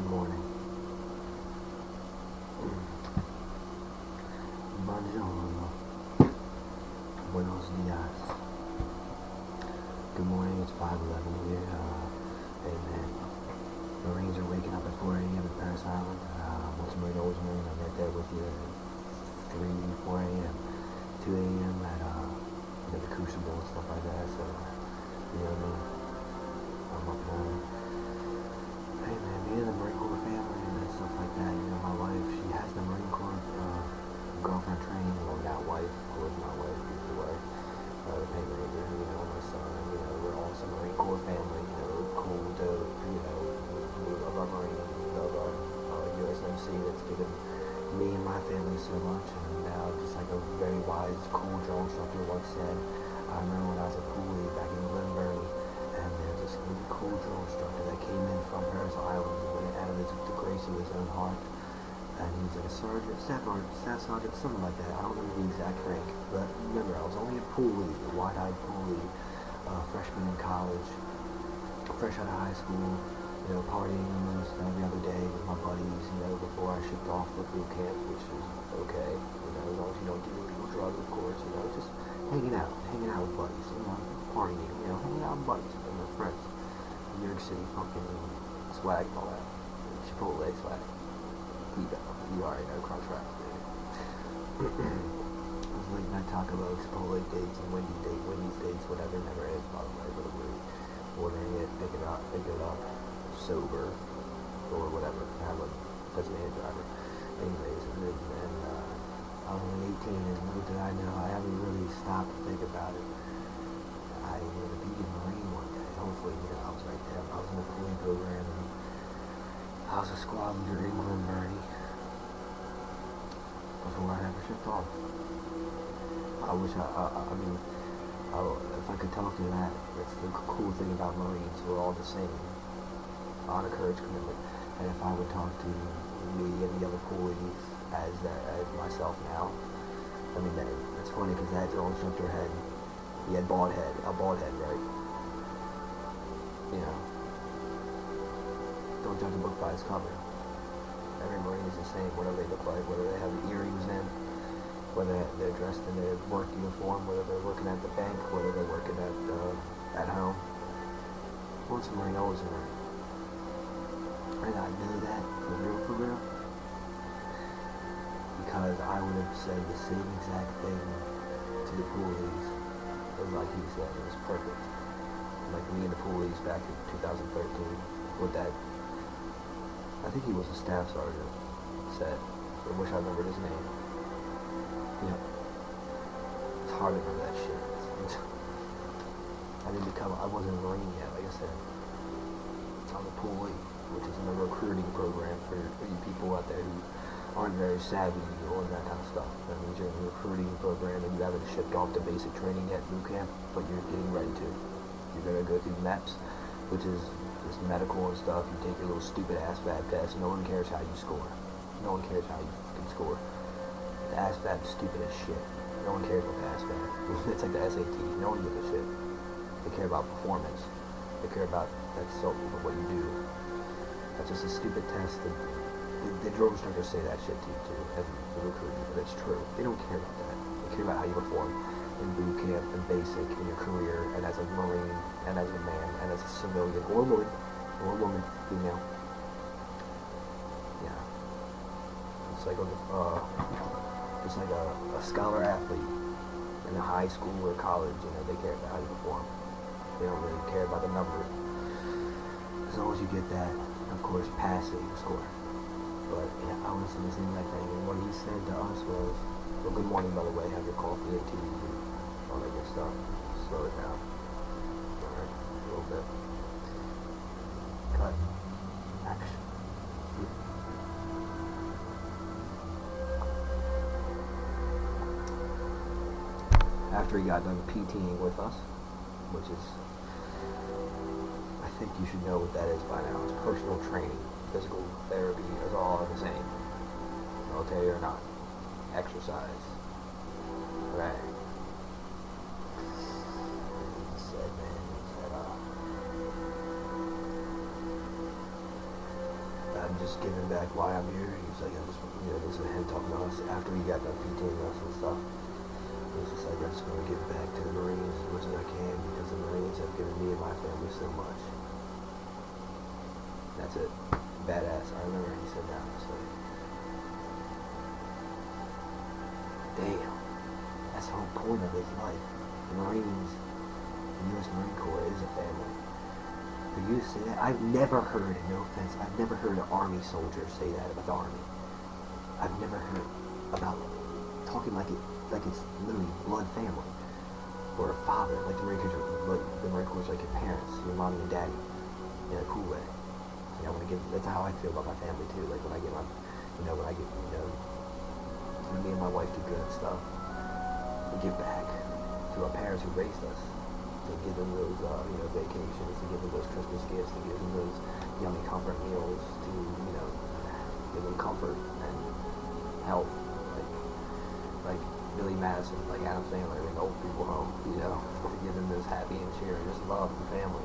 morning. Buongiorno. Buenos dias. Good morning, it's 5:11 here. Hey man, Marines are waking up at 4 a.m. at Paris Island. Once a Marine, always a Marine. I'm right there with you at 3, 4 a.m., 2 a.m. at the Crucible and stuff like that. So, you know what I mean? I'm up on it. Hey man, being in the Marine Corps family and stuff like that, you know, my wife, she has the Marine Corps girlfriend training, well, not wife, of course, not wife, the wife, the pay ranger, you know, my son, you know, we're all some Marine Corps family, you know, cool, dope, you know, we love our Marines, we love our USMC that's given me and my family so much, and now just like a very wise, cool drill instructor once said, I remember when I was a pool lead back in Glenburnie, and there's this really cool drill instructor that came in from Paris Island and went out of the grace of his own heart. And he was like a sergeant, staff sergeant, something like that. I don't remember the exact rank. But remember, I was only a pool lead, a wide-eyed pool lead, freshman in college, fresh out of high school, you know, partying almost every other day with my buddies, you know, before I shipped off to boot camp, which is okay, you know, as long as you don't do illegal drugs, of course, you know, just hanging out with buddies, you know, partying, you know, hanging out with buddies and my friends. New York City, pumpkin, swag, and all that. Chipotle swag. You already know, crunch wrap. It was late night Taco Bell, Chipotle dates, and Wendy's dates, whatever, never is, by the way, literally ordering it, pick it up, sober, or whatever, have a designated driver. Anyways, and I was only 18, and little did I know, I haven't really stopped to think about it. I was going to be a Marine one day, hopefully, you know, I was right there. I was in the pooling program, and I was a squad leader in Glenburnie before I ever shipped off. I wish if I could talk to that, that's the cool thing about Marines, we're all the same. Honor, courage, commitment. And if I would talk to me and the other poolies as myself now, I mean, it's funny because that drill instructor he had a bald head, right? You know. Don't judge a book by its cover. Every Marine is the same, whatever they look like, whether they have earrings in, whether they're dressed in their work uniform, whether they're working at the bank, whether they're working at home. Once a Marine, always a Marine. And I know that for real, because I would have said the same exact thing to the poolies as like he said. It was perfect. Like me and the poolies back in 2013 with that. I think he was a staff sergeant, said. I wish I remembered his name. You know, it's hard to remember that shit. I wasn't a Marine yet, like I said. I'm a pool lead, which is in a recruiting program for you people out there who aren't very savvy or that kind of stuff. That means you're in a recruiting program and you haven't shipped off to basic training yet, boot camp, but you're getting ready to. You're going to go through MEPS, which is just medical and stuff. You take your little stupid ASVAB test. No one cares how you score. No one cares how you can score. The ASVAB's stupid as shit. No one cares about the ASVAB. It's like the SAT. No one gives a shit. They care about performance. They care about what you do. That's just a stupid test. The drill instructors say that shit to you too, as the recruiter, but it's true. They don't care about that. They care about how you perform in boot camp and basic in your career and as a Marine and as a man and as a civilian or a woman, female. Yeah. It's like a scholar athlete in a high school or college, you know, they care about how you perform. They don't really care about the numbers. As long as you get that, of course, passing score. But yeah, I was in the same thing, and what he said to us was, well, good morning, by the way, have your coffee and tea and all that good stuff. Slow it down. Alright, a little bit. Cut. Action. After he got done PTing with us, which is, I think you should know what that is by now. It's personal training. Physical therapy is all the same. Military or not. Exercise. Right. He said, man, I'm just just giving back why I'm here. He's like, this is him talking to us after he got done PTing us and stuff. He's just like, I just want to give back to the Marines as much as I can because the Marines have given me and my family so much. That's it. Badass. I remember he said that. I was like, damn. That's the whole point of his life. The Marines, the U.S. Marine Corps is a family. For you to say that, I've never heard, no offense, I've never heard an Army soldier say that about the Army. I've never heard about talking like it's literally blood family. Or a father, like the Marine Corps is like your parents, your mommy and daddy, in a cool way. You know, that's how I feel about my family too. Like when me and my wife do good and stuff, we give back to our parents who raised us, to give them those vacations, to give them those Christmas gifts, to give them those yummy comfort meals, to give them comfort and health, like Billy Madison, like Adam Sandler in Old People Home, to give them this happy and cheering, just love and family.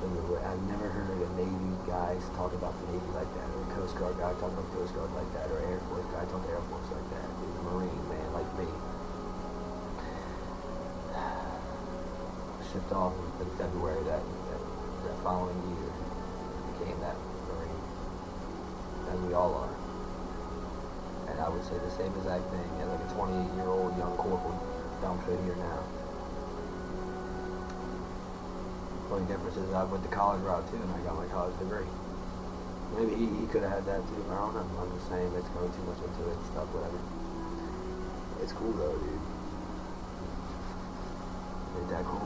I've never heard a Navy guy talk about the Navy like that, or a Coast Guard guy talk about the Coast Guard like that, or an Air Force guy talk to Air Force like that. He's a Marine man like me. Shipped off in February that following year, became that Marine, as we all are. And I would say the same exact thing as like a 28-year-old young corporal Dumsha here now. The only difference is I went the college route too, and I got my college degree. Maybe he could have had that too, but I don't know. I'm just saying it's going too much into it and stuff, whatever. It's cool though, dude. Ain't that cool?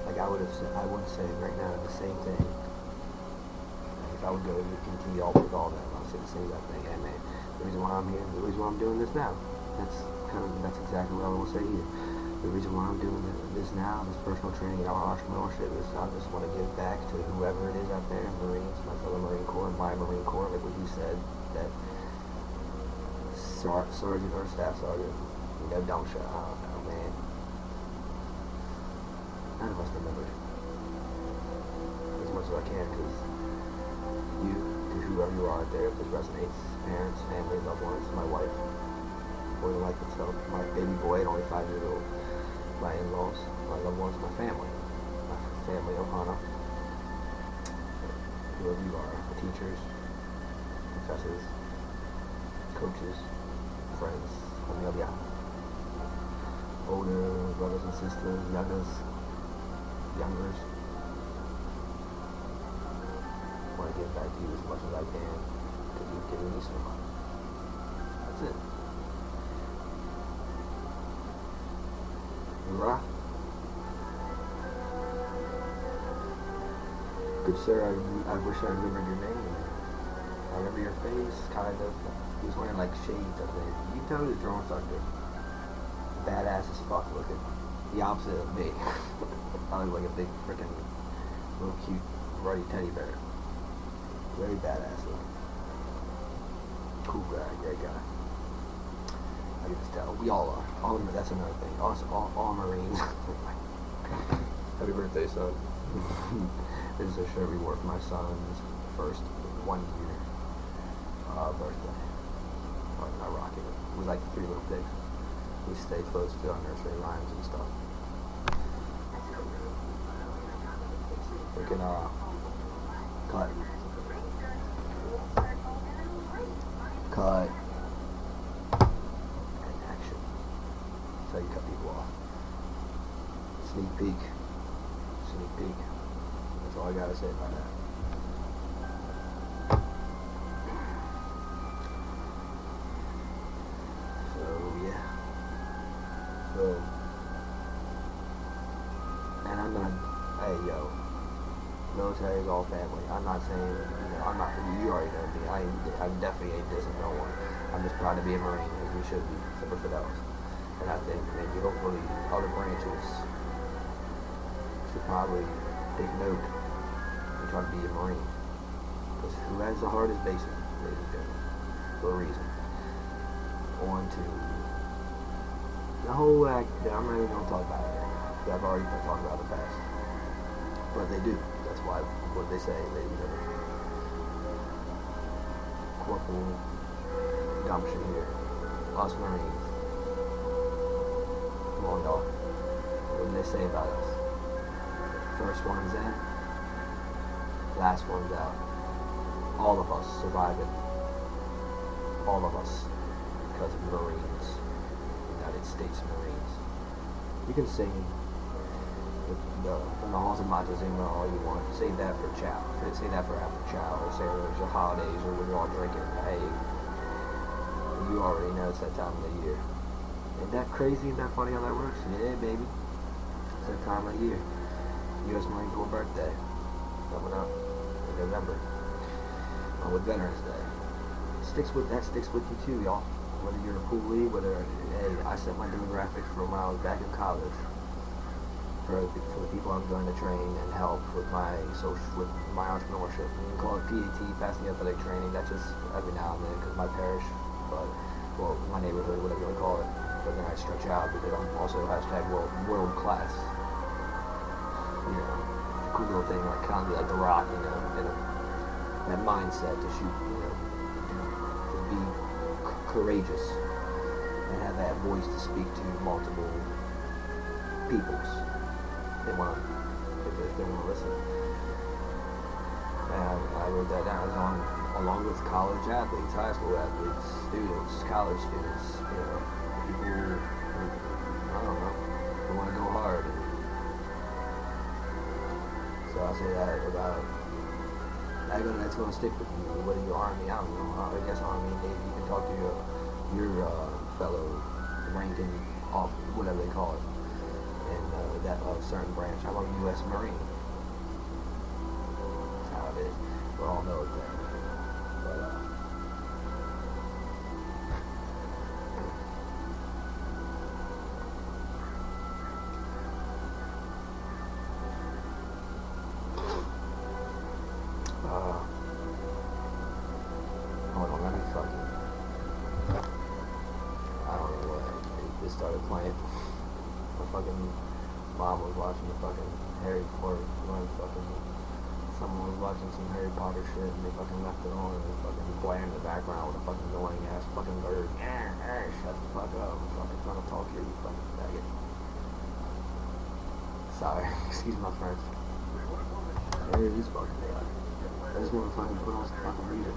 Like I would say right now the same thing. Like if I would go to continue all with all that, I would say the same exact thing. Hey man, the reason why I'm here, the reason why I'm doing this now. That's exactly what I will say here. The reason why I'm doing this now, this personal training and entrepreneurship, is I just want to give back to whoever it is out there, Marines, my fellow Marine Corps, my Marine Corps, like what you said, that sergeant or staff sergeant, Dumsha, I don't know, man. None of us remembered as much as I can, because you, to whoever you are out there, if this resonates, parents, family, loved ones, my wife, or the life itself, my baby boy at only 5 years old, my in-laws, my loved ones, my family Anotha, whoever you are, the teachers, professors, coaches, friends, familia, older brothers and sisters, youngers, I want to give back to you as much as I can, because you've given me so much. That's it. Hoorah. Good sir, I wish I remembered your name. I remember your face, kind of. He was wearing like shades, I think. You can tell he was a drone instructor. Badass as fuck looking. The opposite of me. I look like a big freaking little cute ruddy teddy bear. Very badass looking. Cool guy, great guy. I can just tell. We all are. That's another thing. All Marines. Happy birthday, son. This is a shirt we wore for my son's first 1 year birthday. I rock it. We like the 3 little pigs. We stay close to our nursery rhymes and stuff. Freaking cut. And action. That's how you cut people off. Sneak peek. That's all I gotta say about that. So yeah. And I'm not, hey yo, military is all family. I'm not saying, I'm not, you already know me. I definitely ain't dissing no one. I'm just proud to be a Marine, as we should be, Semper Fidelis. And I think maybe hopefully other branches should probably take note and try to be a Marine. Because who has the hardest basic, ladies and gentlemen, for a reason. On to the whole act, I'm not even going to talk about it right now. I've already talked about it in the past. But they do. That's why, what they say, they Corporal Dumsha here. Us Marines. Come on, y'all. What do they say about us? First one's in, last one's out. All of us surviving. All of us. Because of Marines. United States Marines. You can sing from the halls of Montezuma all you want. Save that for chow. Save that for after chow. Or say there's your holidays or when you're all drinking. Hey, you already know it's that time of the year. Ain't that crazy? Ain't that funny how that works? Yeah, baby. It's that time of the year. U.S. Marine Corps birthday coming up in November. With Veterans Day. That sticks with you too, y'all. Whether you're a poolee, hey, I set my demographics from when I was back in college. For the people I'm going to train and help with my entrepreneurship. You can call it PAT, passing athletic training. That's just every now and then because my parish, my neighborhood, whatever you want to call it. But then I stretch out because I'm also hashtag world class. You know, it's a cool little thing, like kind of like The Rock, you know, that mindset to shoot, you know, to be courageous and have that voice to speak to multiple peoples. If they want to listen. And I wrote that down. Along with college athletes, high school athletes, students, college students, you know, people who, I don't know, who want to go hard. So I'll say that about, that's going to stick with you, whether you're Army, I don't know, I guess Army, Navy, you can talk to your fellow ranking off, whatever they call it, in that certain branch. I'm a U.S. Marine. That's how it is. We're all military. But, hold on, let me fucking, I don't know what, they started playing. My fucking mom was watching the fucking Harry Potter, someone was watching some Harry Potter shit and they fucking left it on and they fucking blaring in the background with a fucking annoying ass fucking bird. Shut the fuck up, I'm fucking trying to talk here, you fucking faggot. Sorry, excuse my French. There it is fucking daylight. I just want to fucking put on some fucking music.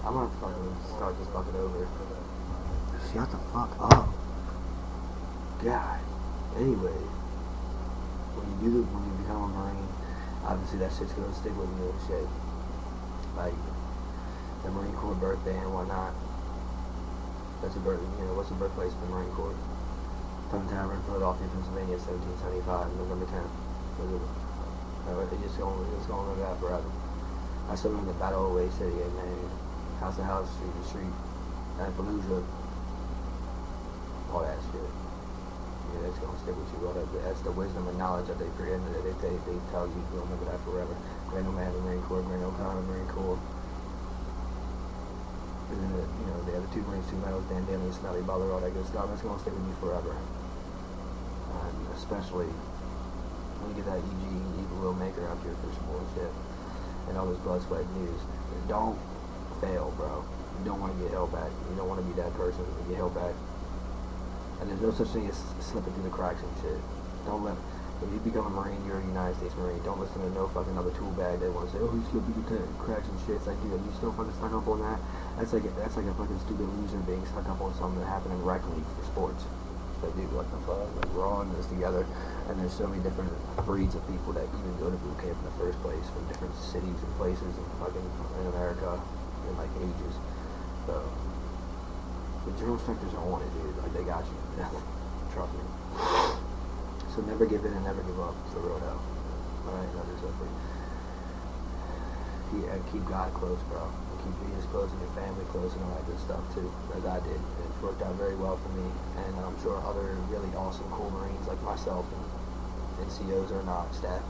I'm gonna fucking start this fucking over. Shut the fuck up. God. Anyway, when you become a Marine, obviously that shit's gonna stick with you and shit. Like the Marine Corps birthday and whatnot. What's the birthplace of the Marine Corps? Tun Tavern, Philadelphia, Pennsylvania, 1775, November 10th. It's going to that forever. I still remember the Battle of Way City, man. House to house, street to street, and Fallujah, all that shit. Yeah, that's gonna stick with you. That's the wisdom and knowledge that they create, that they tell you. You'll remember that forever. Grand Old Man of the Marine Corps, Grand Old Con of the Marine Corps. And then, they have the 2 Marines, 2 medals, Dan Daly, Smelly Butler, all that good stuff. That's gonna stick with you forever. And especially when you get that evil little maker out here for some bullshit and all this blood, sweat, and news. Don't fail, bro. You don't want to get held back. You don't want to be that person and get held back. And there's no such thing as slipping through the cracks and shit. Don't let, if you become a Marine, you're a United States Marine. Don't listen to no fucking other tool bag that want to say, oh, you slip through the cracks and shit. It's like, dude, you still fucking stuck up on that? That's like a fucking stupid loser being stuck up on something that happened in rec league for sports. Like, dude, what the fuck? Like, we're all in this together. And there's so many different breeds of people that even go to boot camp in the first place from different cities and places in America in like ages. So the drill instructors are on it, dude. Like, they got you. Trust me. So never give in and never give up, for real though. Alright, never suffer. Keep God close, bro. Keep Jesus close and your family close and all that good stuff too, as I did. And it's worked out very well for me, and I'm sure other really awesome, cool Marines like myself, and NCOs or not, staff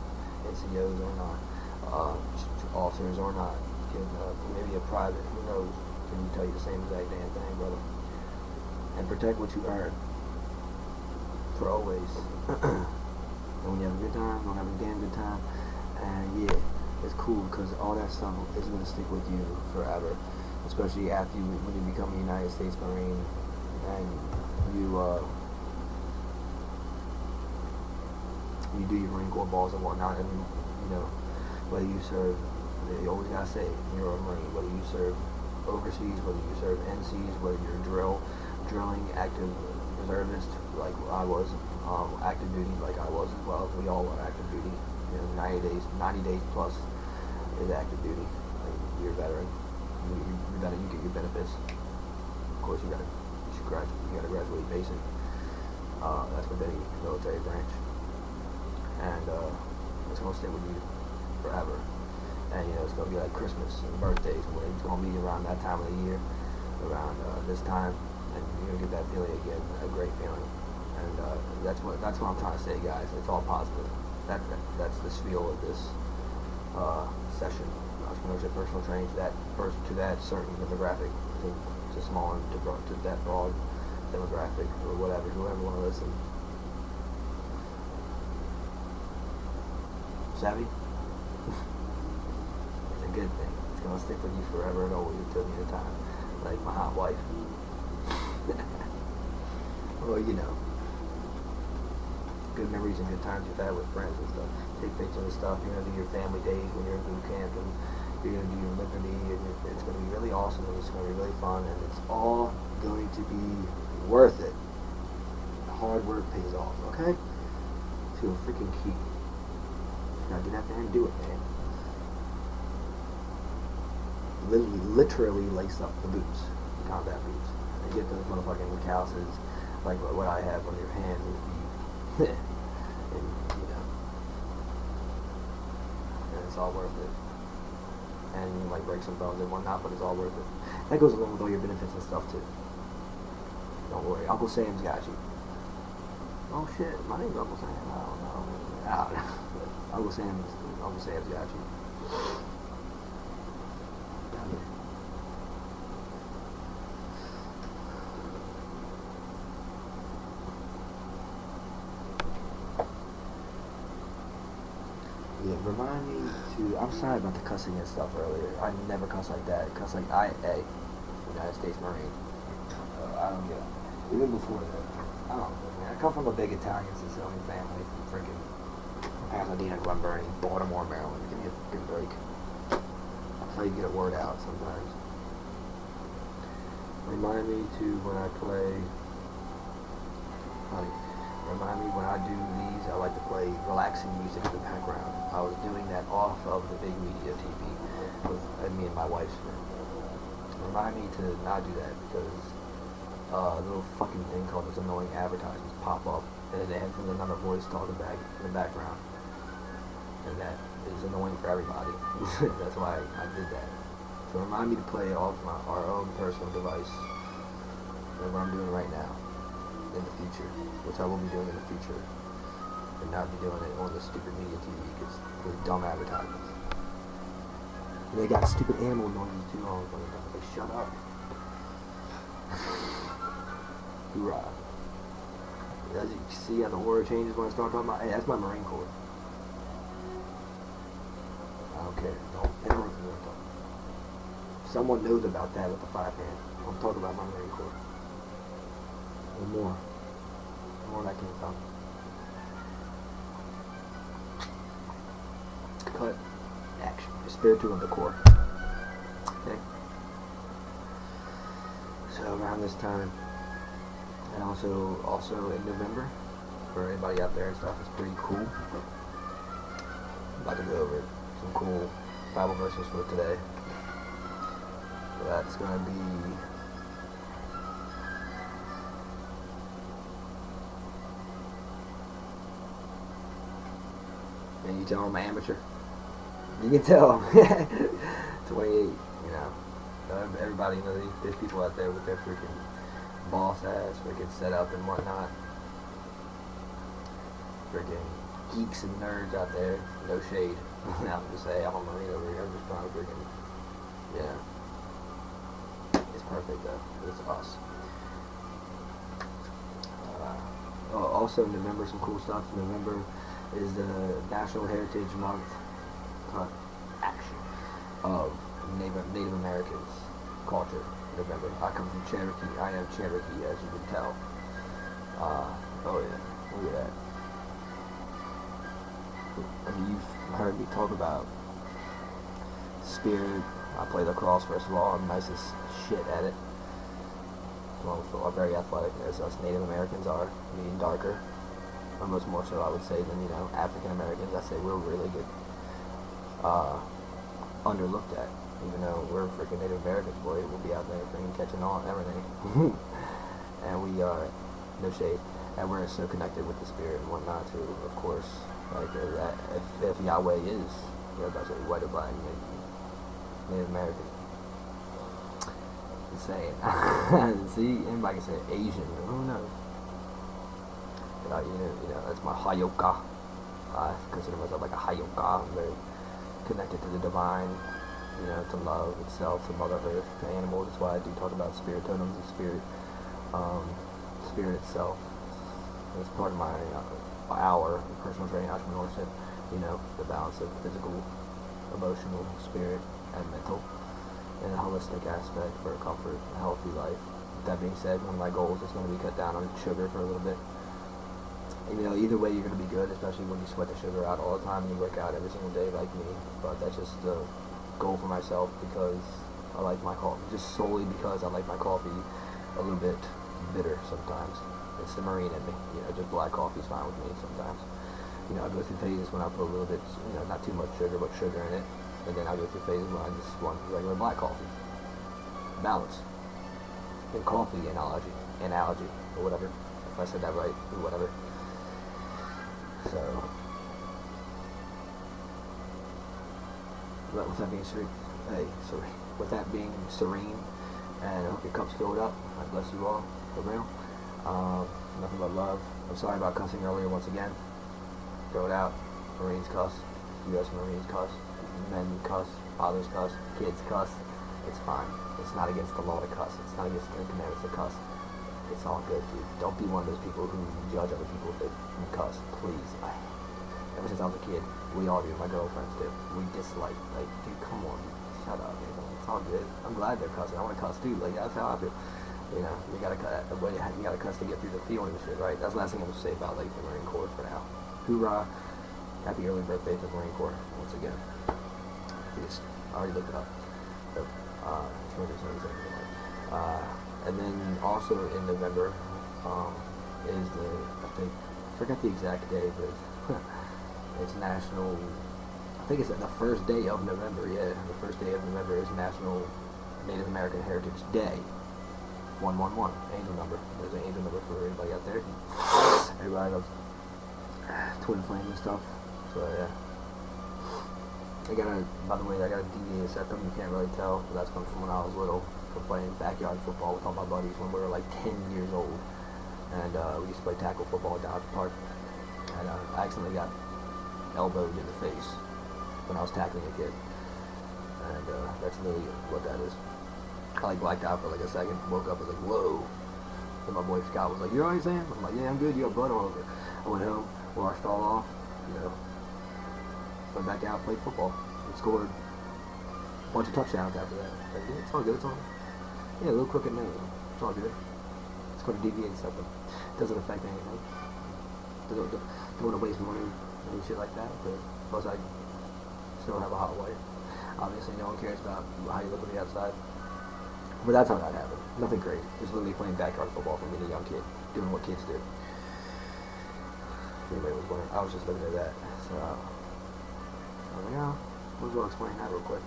NCOs or not, officers or not, maybe a private, who knows, can tell you the same exact damn thing, brother. And protect what you earn, for always. And when you have a good time, don't have a damn good time, and yeah, is cool because all that stuff is going to stick with you forever, especially after when you become a United States Marine and you do your Marine Corps balls and whatnot, and whether you serve, you always gotta say you're a Marine, whether you serve overseas, whether you serve NCs, whether you're drilling, active reservist like I was, active duty like I was as well. We all are active duty. 90 days plus is active duty. Like, you're a veteran. You get your benefits. Of course, you gotta graduate basic. That's with any military branch, and it's gonna stay with you forever. And it's gonna be like Christmas and birthdays, where it's gonna be around that time of the year, around this time, and you're gonna get that feeling again, a great feeling. And that's what I'm trying to say, guys. It's all positive. That's the spiel of this session. Entrepreneurship, personal training to that certain demographic, to small and to that broad demographic, or whatever, whoever want to listen. Savvy? It's a good thing. It's gonna stick with you forever and always until the end of time, like my hot wife. Well, good memories and good times you've had with friends and stuff. Take pictures and stuff. You're gonna do your family days when you're in boot camp, and you're gonna do your liberty, and it's gonna be really awesome, and it's gonna be really fun, and it's all going to be worth it. The hard work pays off, okay? To a freaking key. Now get out there and do it, man. Literally lace up the boots, the combat boots, and get those motherfucking calluses like what I have on your hands and feet. And it's all worth it. And you might break some bones and whatnot, but it's all worth it. That goes along with all your benefits and stuff too. Don't worry, Uncle Sam's got you. Oh shit, my name's Uncle Sam. I don't know. Uncle Sam's got you. Yeah, remind me to. I'm sorry about the cussing and stuff earlier. I never cuss like that. I cuss like IA, United States Marine. I don't get it. Even before that, I don't know, man. I come from a big Italian Sicilian family from freaking Pasadena, Glen Burnie, Baltimore, Maryland. Give me a fucking break. That's how you get a word out sometimes. Remind me to when I play. Honey. Remind me when I do these, I like to play relaxing music in the background. I was doing that off of the big media TV with me and my wife's room. Remind me to not do that, because a little fucking thing called those annoying advertisements pop up, and it ends with another voice talking back in the background. And that is annoying for everybody. That's why I did that. So remind me to play it off our own personal device, whatever I'm doing right now. In the future, which I will be doing in the future, and not be doing it on the stupid media TV because they're dumb advertisements. And they got stupid animal noises too all the time. Like, shut up. Hoorah. As you see how the order changes when I start talking about, hey, that's my Marine Corps. I don't care. Don't interrupt me when I talk. Someone knows about that with the 5-hand. I'm talking about my Marine Corps. More that came from. Cut. Action. The spiritual of the core. Okay. So around this time, and also in November, for anybody out there and stuff, it's pretty cool. I'm about to go over some cool Bible verses for today. So that's gonna be. And you tell I'm an amateur. You can tell. 28, everybody knows there's people out there with their freaking boss ass, freaking setup and whatnot. Freaking geeks and nerds out there. No shade. I'm just saying, I'm a Marine over here. I'm just trying to freaking, it's perfect though. It's us. Also in November, some cool stuff. November is the National Heritage Month. action of Native Americans culture. November. I come from Cherokee. I am Cherokee, as you can tell. Oh yeah, look at that. I mean, you've heard me talk about spirit. I play lacrosse, first of all. I'm nice as shit at it. I'm very athletic, as us Native Americans are, being darker. Almost more so, I would say, than, African Americans. I say we're really good, underlooked at. Even though we're freaking Native Americans, boy, we'll be out there freaking catching on and everything. And we are, no shade, and we're so connected with the spirit and whatnot, too, of course. Like, if Yahweh is, that's a white or black, Native American. Insane. See, anybody can say Asian, who knows? But that's my Hayoka. I consider myself like a Hayoka. I'm very connected to the divine, to love itself, to Mother Earth, to animals. That's why I do talk about spirit totems and spirit itself. It's part of my our personal training, entrepreneurship, the balance of physical, emotional, spirit, and mental, and a holistic aspect for a comfort, a healthy life. With that being said, one of my goals is going to be cut down on sugar for a little bit. Either way you're going to be good, especially when you sweat the sugar out all the time and you work out every single day like me. But that's just a goal for myself because I like my coffee, just solely because I like my coffee a little bit bitter sometimes. It's the marine in me, just black coffee's fine with me sometimes. I go through phases when I put a little bit, not too much sugar, but sugar in it. And then I go through phases when I just want regular black coffee. Balance. In coffee analogy, or whatever. If I said that right, or whatever. So, with that being with that being serene, and I hope your cup's filled up. I bless you all, for real. Nothing but love. I'm sorry about cussing earlier once again. Throw it out. Marines cuss. U.S. Marines cuss. Men cuss. Fathers cuss. Kids cuss. It's fine. It's not against the law to cuss. It's not against the commandments to cuss. It's all good, dude. Don't be one of those people who judge other people if they cuss. Please. Ever since I was a kid, we all do. My girlfriends do. We dislike. Like, dude, come on. Shut up. It's all good. I'm glad they're cussing. I want to cuss too. Like, that's how I feel. You gotta cut. You gotta cuss to get through the field and shit, right? That's the last thing I'm gonna say about the Marine Corps for now. Hoorah! Happy early birthday to the Marine Corps once again. I already looked it up. So, and then also in November is I forgot the exact day, but it's National. I think it's the first day of November. Yeah, the first day of November is National Native American Heritage Day. 111, angel number. There's an angel number for everybody out there. Everybody loves twin flame and stuff. So yeah. By the way, I got a deviated septum. You can't really tell, but that's from when I was little, from playing backyard football with all my buddies when we were like 10 years old. And we used to play tackle football down at the park. And I accidentally got elbowed in the face when I was tackling a kid. And that's literally what that is. I blacked out for like a second, woke up, and was like, whoa. And my boy Scott was like, you alright, Sam? I'm like, yeah, I'm good, you got blood all over. I went home, washed all off, went back out, played football, and scored a bunch of touchdowns after that. Like, yeah, it's all good, it's all good. Yeah, a little crooked nose, it's all good. It's called a deviated septum. It doesn't affect anything. Don't want to waste money and shit like that, but plus I still have a hot wife. Obviously, no one cares about how you look on the outside. But that's how that happened. Nothing crazy. Just literally playing backyard football from being a young kid, doing what kids do. If anybody was wondering, I was just looking at that. So I was like, oh, might as well explain that real quick.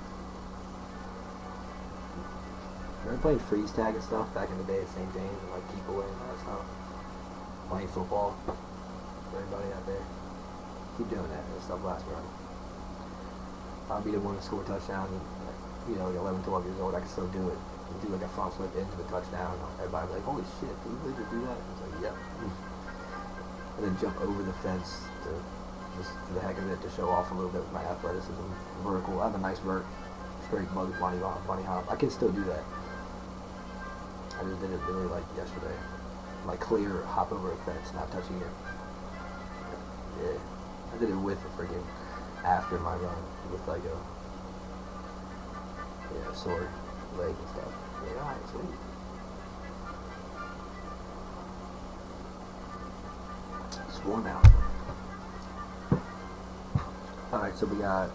Remember playing freeze tag and stuff back in the day at St. James and like keep away and all that stuff? Playing football. For everybody out there. Keep doing that. That stuff lasts forever. I'll be the one to score a touchdown and, 11, 12 years old, I can still do it. Do like a front flip into the touchdown. Everybody was like, holy shit, did you really do that? I was like, yep. And then jump over the fence just for the heck of it to show off a little bit with my athleticism. Vertical. I have a nice straight bunny hop. I can still do that. I just did it really like yesterday. Like clear hop over a fence, not touching it. Yeah. I did it with a freaking after my run with like a sore leg and stuff. Yeah, alright, sweet. It's warm out. Alright, so we got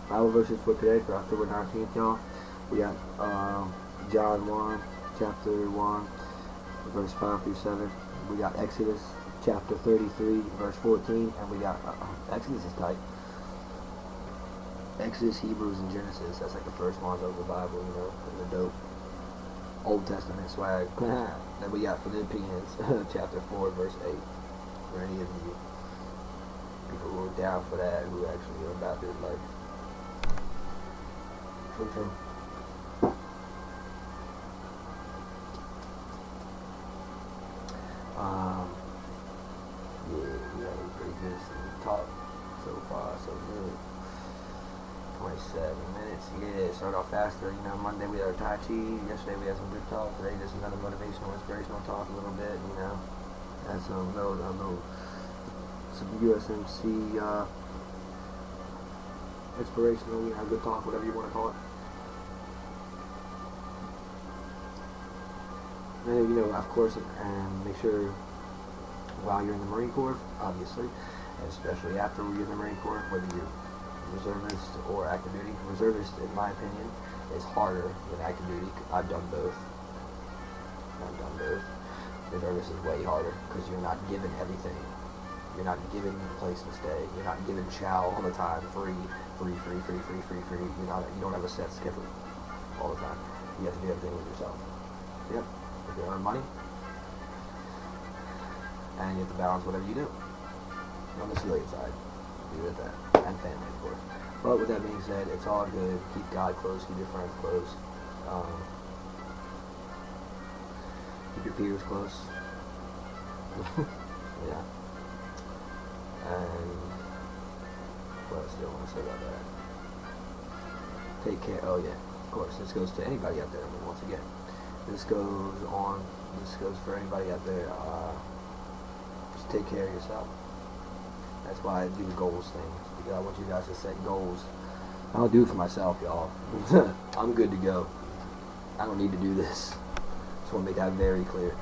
Bible verses for today for October 19th, y'all. We got John 1, chapter 1, verse 5 through 7. We got Exodus chapter 33, verse 14, and we got Exodus is tight. Exodus, Hebrews, and Genesis. That's like the first ones of the Bible, you know, and the dope Old Testament swag. Then we got Philippians chapter 4, verse 8. For any of you people who are down for that, who actually are about this life. True. Yeah, we had a pretty good talk so far, so good. 27 minutes. Yeah, start off faster. You know, Monday we had our Tai Chi. Yesterday we had some good talk. Today just another motivational, inspirational talk a little bit. You know, had some some USMC inspirational. You know, good talk, whatever you want to call it. And you know, of course, and make sure while you're in the Marine Corps, obviously, and especially after you're in the Marine Corps, whether you're reservist or active duty. Reservist, in my opinion, is harder than active duty. I've done both. Reservist is way harder because you're not given everything. You're not given a place to stay. You're not given chow all the time, free. You don't have a set schedule all the time. You have to do everything with yourself. Yep. If you earn money, and you have to balance whatever you do on the civilian side. Be with that, and family, of course. But with that being said, it's all good. Keep God close. Keep your friends close. Keep your peers close. Yeah. And what else do I want to say about that? Take care. Oh yeah, of course. This goes to anybody out there. I mean, once again, this goes for anybody out there. Just take care of yourself. That's why I do the goals thing, because I want you guys to set goals. I'll do it for myself, y'all. I'm good to go. I don't need to do this. Just want to make that very clear.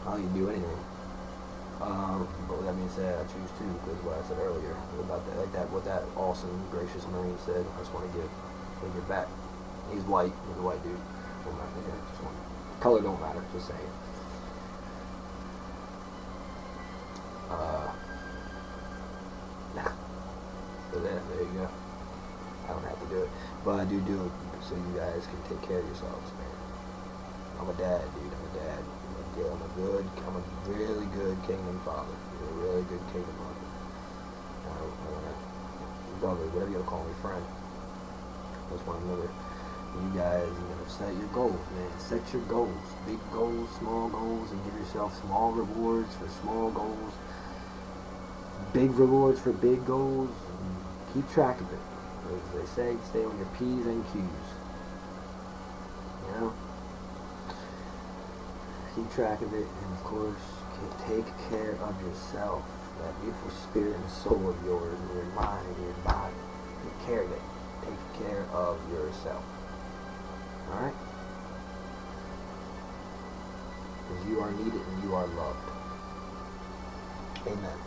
I don't need to do anything. But with that being said, I choose to, because what I said earlier about that, like that, what that awesome, gracious Marine said. I just want to give back. He's white. He's a white dude. Color don't matter. Just saying. So there you go. I don't have to do it, but I do it so you guys can take care of yourselves, man. I'm a dad, dude. I'm a really good kingdom father. I'm a really good kingdom father. Brother, whatever you want to call me, friend. That's one another. You guys, set your goals, man. Set your goals. Big goals, small goals, and give yourself small rewards for small goals. Big rewards for big goals. Keep track of it. As they say, stay on your P's and Q's. You know? Keep track of it, and of course, take care of yourself. That beautiful spirit and soul of yours, and your mind and your body. Take care of it. Take care of yourself. Alright? Because you are needed and you are loved. Amen.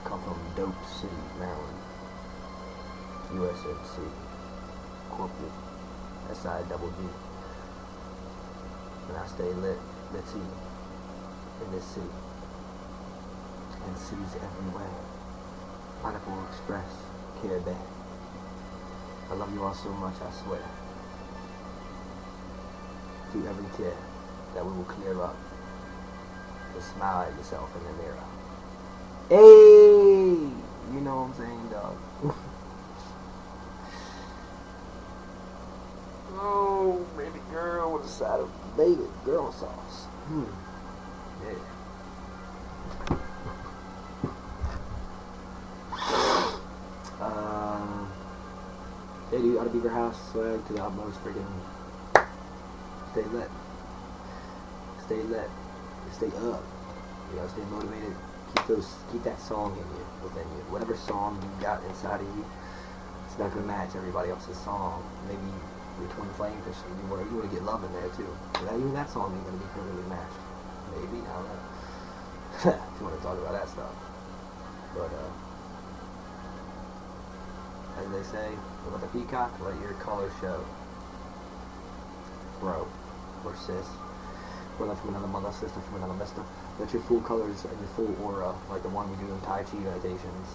Come from Dope City, Maryland. USMC. Corporate. SIDD. And I stay lit. Let's see. In this city. And cities everywhere. Pineapple Express. Caribbean. I love you all so much, I swear. Through every tear that we will clear up. Just smile at yourself in the mirror. Hey! You know what I'm saying, dog. Oh, baby girl with a side of baby girl sauce. Yeah. Yeah, dude, out of Beaver House, swag to the utmost, freaking stay lit. Stay lit. Stay up. You gotta stay motivated. Keep that song in you, within you. Whatever song you got inside of you, it's not gonna match everybody else's song. Maybe your twin flame, because you want to get love in there too. Even that song ain't gonna be perfectly matched. Maybe, I don't know. If you want to talk about that stuff. But as they say about the peacock, let your color show. Bro, or sis, brother from another mother, sister from another mister. Let your full colors and your full aura, like the one we do in Tai Chi meditations,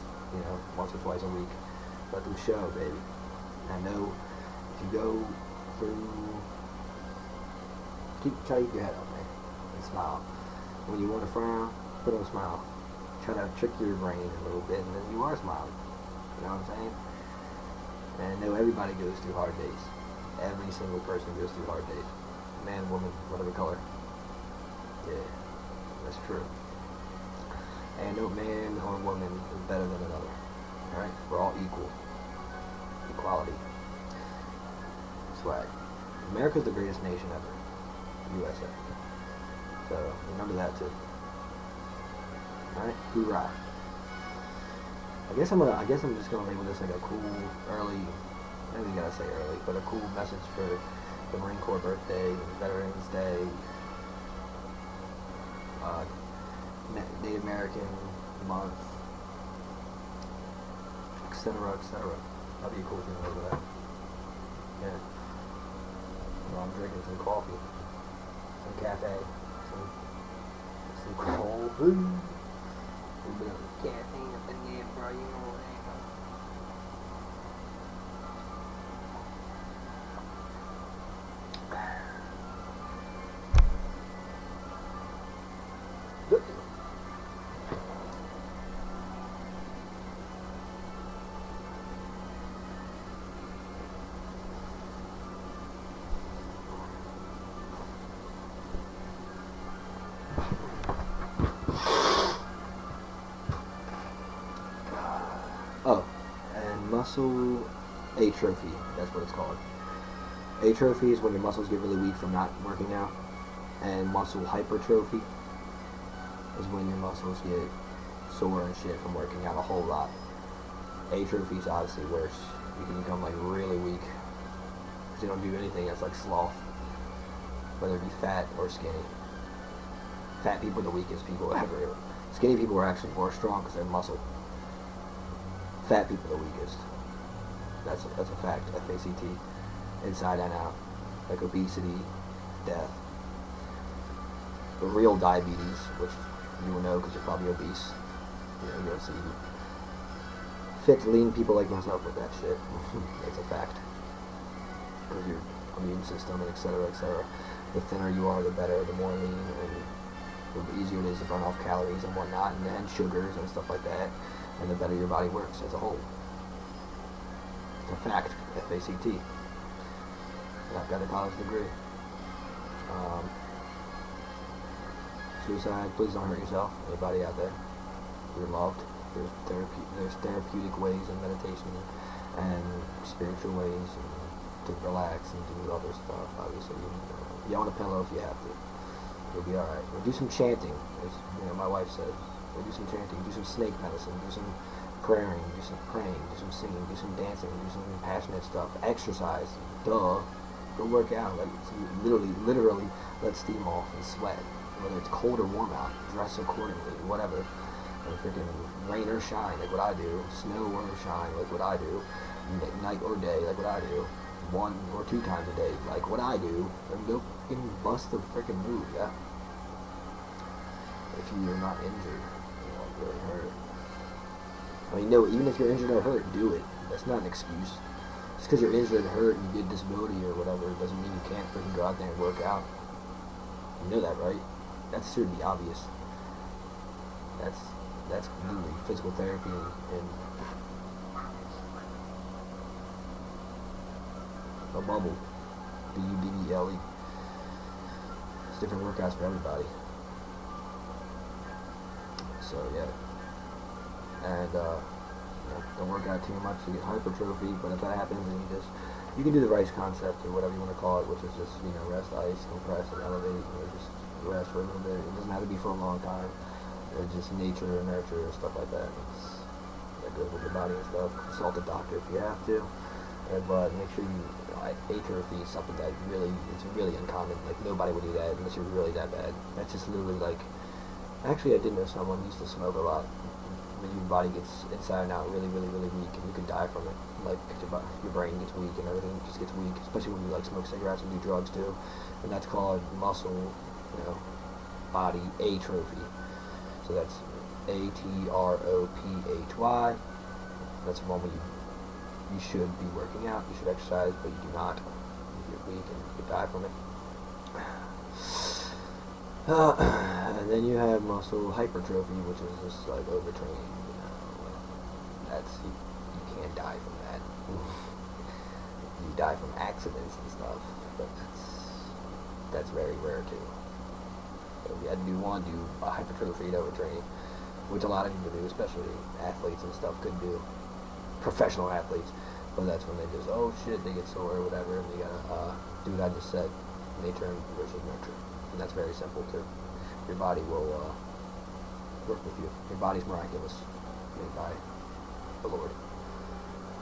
once or twice a week. Let them show, baby. I know if you go through, try to keep your head up, man, and smile. When you want to frown, put on a smile. Try to trick your brain a little bit, and then you are smiling. You know what I'm saying? And I know everybody goes through hard days. Every single person goes through hard days. Man, woman, whatever color. Yeah, that's true. And no man or woman is better than another. Alright? We're all equal. Equality. Swag. America's the greatest nation ever. USA. So, remember that too. Alright? Hoorah. I guess I'm just gonna label this like a cool early, maybe you gotta say early, but a cool message for the Marine Corps birthday, Veterans Day, Native American month, etc., etc. That'd be a cool thing to label that. Yeah. Well, I'm drinking some coffee, some cafe, some cold food. A little bit of caffeine up in there, bro. You know what I mean? Oh, and muscle atrophy, that's what it's called. Atrophy is when your muscles get really weak from not working out, and muscle hypertrophy is when your muscles get sore and shit from working out a whole lot. Atrophy is obviously worse. You can become like really weak because you don't do anything. That's like sloth, whether it be fat or skinny. Fat people are the weakest people ever. Skinny people are actually more strong because they're muscle. Fat people are the weakest. That's a fact. FACT. Inside and out. Like obesity, death. The real diabetes, which you will know because you're probably obese. You don't see fit, lean people like myself with that shit. It's a fact. Because your immune system and etc., etc. The thinner you are, the better. The more lean and the easier it is to burn off calories and whatnot, and sugars and stuff like that. And the better your body works as a whole. It's a fact. FACT. And I've got a college degree. Suicide, please don't hurt yourself. Anybody out there? You're loved. There's therapeutic ways in meditation and spiritual ways to relax and do other stuff. Obviously, you on a pillow if you have to. You'll be alright. Or do some chanting, as my wife says. Or do some chanting, do some snake medicine, do some praying, do some singing, do some dancing, do some passionate stuff. Exercise, duh. Go work out. Literally let steam off and sweat. Whether it's cold or warm out, dress accordingly, whatever. Or freaking rain or shine, like what I do. Snow or shine, like what I do. Night or day, like what I do. 1 or 2 times a day, like what I do. And go freaking bust the freaking move, yeah? If you're not injured, you won't really hurt. I mean, no, even if you're injured or hurt, do it. That's not an excuse. Just because you're injured and hurt and you get disability or whatever, it doesn't mean you can't freaking go out there and work out. You know that, right? That should be obvious. That's literally physical therapy and a bubble. BUDELE. It's different workouts for everybody. So yeah. And don't work out too much, you get hypertrophy, but if that happens then you can do the RICE concept or whatever you want to call it, which is just, rest, ice, compress, and elevate, just rest for a little bit. It doesn't have to be for a long time. or just nature or nurture or stuff like that. That goes with your body and stuff. Consult a doctor if you have to, but make sure you atrophy is something that it's really uncommon. Like nobody would do that unless you're really that bad. That's just literally like. Actually, I did know someone who used to smoke a lot. When your body gets inside and out really weak, and you could die from it. Like your brain gets weak and everything just gets weak, especially when you like smoke cigarettes and do drugs too. And that's called muscle, body atrophy. So that's atrophy. That's one where you should be working out, you should exercise, but you do not. You get weak and you could die from it. And then you have muscle hypertrophy, which is just like overtraining. That's you can't die from that. You die from accidents and stuff, but that's very rare too. So I do want to do hypertrophy overtraining, which a lot of people do, especially athletes and stuff could do, professional athletes. But that's when they just, oh shit, they get sore or whatever, and they gotta do what I just said, nature versus nurture. And that's very simple too. Your body will work with you. Your body's miraculous, made by the Lord.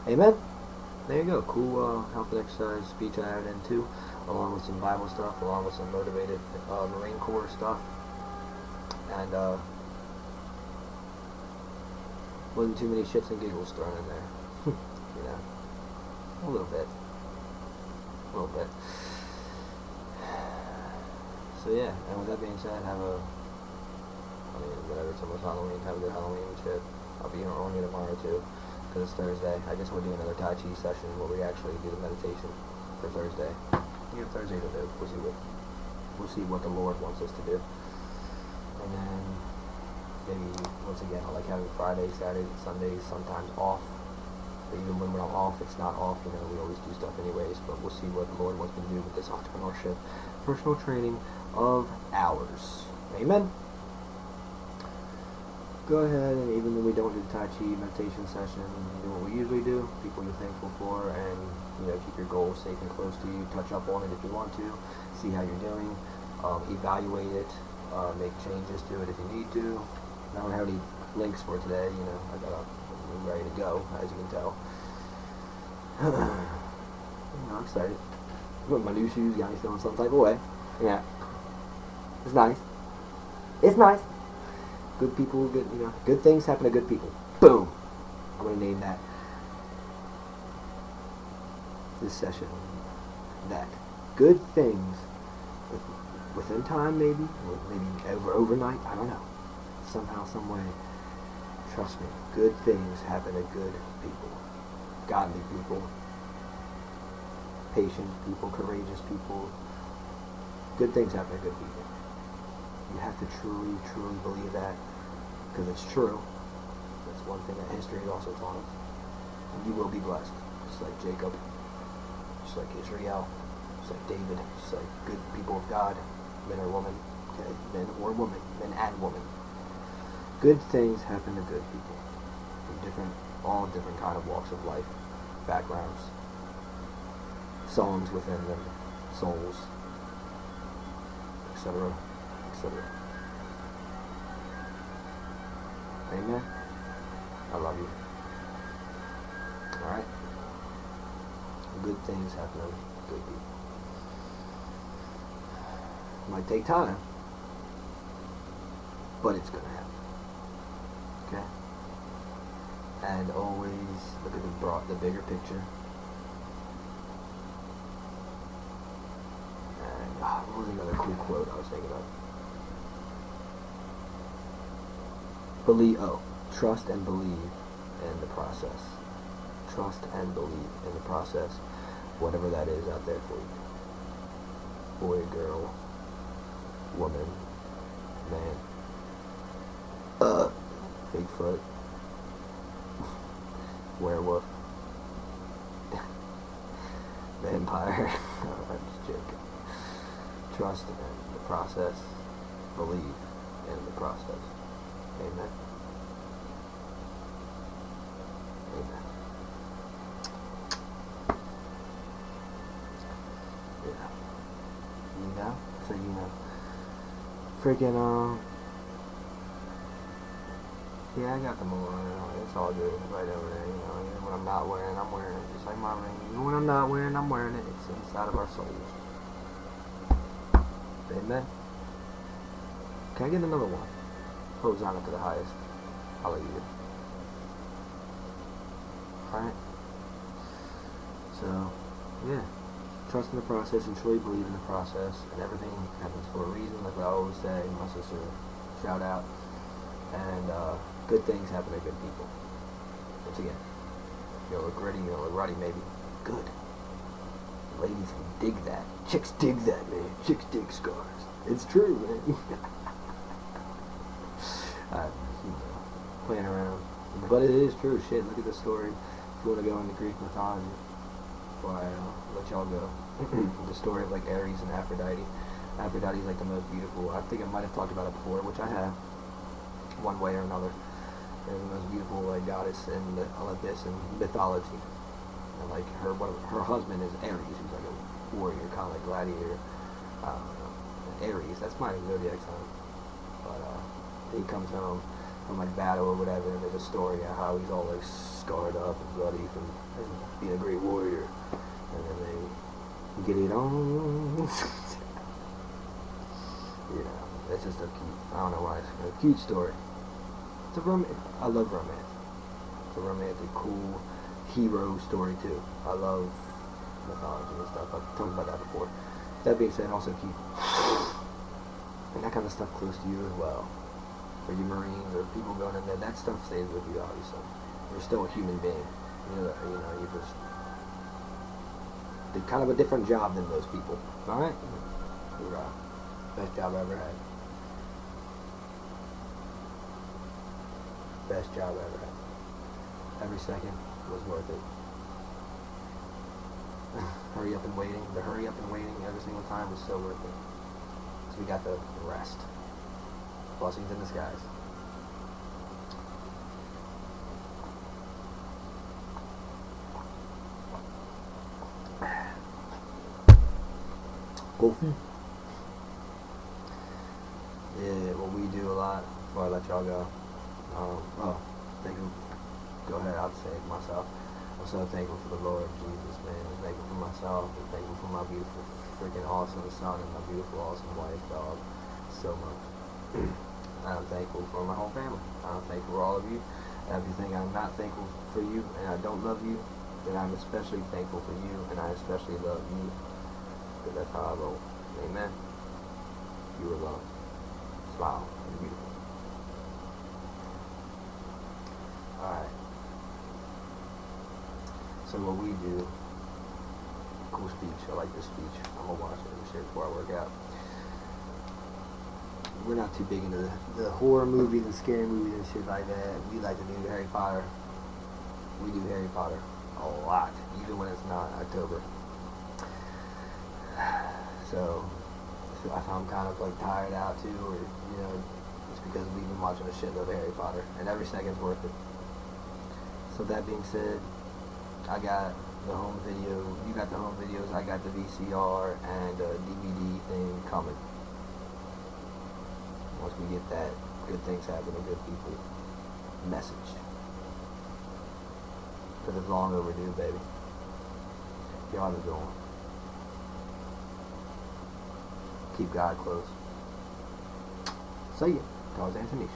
Amen? There you go. Cool health and exercise speech I added in too, along with some Bible stuff, along with some motivated Marine Corps stuff. And wasn't too many shits and giggles thrown in there. A little bit. So yeah, and with that being said, whatever, it's almost Halloween, have a good Halloween and shit. I'll be on you tomorrow too, because it's Thursday. I guess we'll do another Tai Chi session where we actually do the meditation for Thursday. We have Thursday to do. We'll see what the Lord wants us to do. And then maybe once again, I like having Fridays, Saturdays, and Sundays sometimes off. But even when I'm off, it's not off. We always do stuff anyways. But we'll see what the Lord wants me to do with this entrepreneurship, personal training of ours. Amen. Go ahead, and even though we don't do the Tai Chi meditation session, do what we usually do, people you're thankful for, and keep your goals safe and close to you. Touch up on it if you want to, see how you're doing, evaluate it, make changes to it if you need to. I don't have any links for today, I'm ready to go, as you can tell. I'm excited. Put my new shoes, got me feeling some type of way. Yeah. It's nice. It's nice. Good people, good things happen to good people. Boom. I'm going to name that this session that. Good things within time, maybe, or maybe overnight, I don't know. Somehow, some way. Trust me, good things happen to good people. Godly people. Patient people, courageous people. Good things happen to good people. You have to truly believe that, because it's true. That's one thing that history has also taught us. And you will be blessed, just like Jacob, just like Israel, just like David, just like good people of God, men or women, okay, men or women, men and women. Good things happen to good people, from all different kind of walks of life, backgrounds, songs within them, souls, etc. Amen. I love you. Alright? Good things happen to good people. Might take time, but it's gonna happen. Okay? And always look at the bigger picture. And what was another cool quote I was thinking of? Trust and believe in the process. Trust and believe in the process, whatever that is out there for you. Boy, girl, woman, man, Bigfoot, werewolf, vampire. I'm just joking. Trust in the process, believe in the process. Amen. Amen. Yeah. So freaking Yeah, I got them all on. It's all good. Right over there, you know. Even when I'm not wearing, I'm wearing it. Just like my ring. Even when I'm not wearing, I'm wearing it. It's inside of our souls. Amen. Can I get another one? Hosanna to the highest. Hallelujah. Alright. So, yeah. Trust in the process and truly believe in the process. And everything happens for a reason. Like I always say, my sister, shout out. And good things happen to good people. Once again, you look gritty, you look ruddy, maybe. Good. Ladies dig that. Chicks dig that, man. Chicks dig scars. It's true, man. Playing around. But it is true. Shit, look at the story. If you want to go into Greek mythology, before I let y'all go. The story of like Ares and Aphrodite. Aphrodite is like the most beautiful. I think I might have talked about it before, which I have. One way or another. They're the most beautiful like goddess in the Olympus and mythology. And like her husband is Ares, who's like a warrior, kind of like gladiator. Ares, that's my zodiac sign. But he comes home from like battle or whatever, and there's a story of how he's all like scarred up and bloody from being a great warrior. And then they get it on. Yeah, it's just a cute, I don't know why, it's a cute story. It's a I love romance. It's a romantic, cool hero story too. I love mythology and stuff. I've talked about that before. That being said, also keep and that kind of stuff close to you as well. For you Marines or people going in there, that stuff stays with you obviously. You're still a human being. You're just did kind of a different job than most people. Alright? Hoorah. Best job I ever had. Best job I ever had. Every second was worth it. Hurry up and waiting. The hurry up and waiting every single time was so worth it. So we got the rest. Blessings in disguise. Coffee. Yeah, what we do a lot before I let y'all go. Go ahead, I'll say it myself. I'm so thankful for the Lord Jesus, man. I'm thankful for myself. I'm thankful for my beautiful, freaking awesome son and my beautiful, awesome wife, dog. So much. I'm thankful for my whole family. I'm thankful for all of you. Everything I'm not thankful for you and I don't love you, then I'm especially thankful for you and I especially love you. Because that's how I roll. Amen. You are loved. Smile. You're beautiful. Alright. So what we do, cool speech, I like this speech. I'm gonna watch it and shit before I work out. We're not too big into the horror movies and scary movies and shit like that. We like to do Harry Potter. We do Harry Potter a lot, even when it's not October. So if I'm kind of like tired out too, or it's because we've been watching a shitload of Harry Potter, and every second's worth it. So that being said, I got the home video, you got the home videos, I got the VCR and DVD thing coming. Once we get that good things happen to good people message. Because it's long overdue, baby. Y'all have a good one. Keep God close. See ya. Cause Anthony.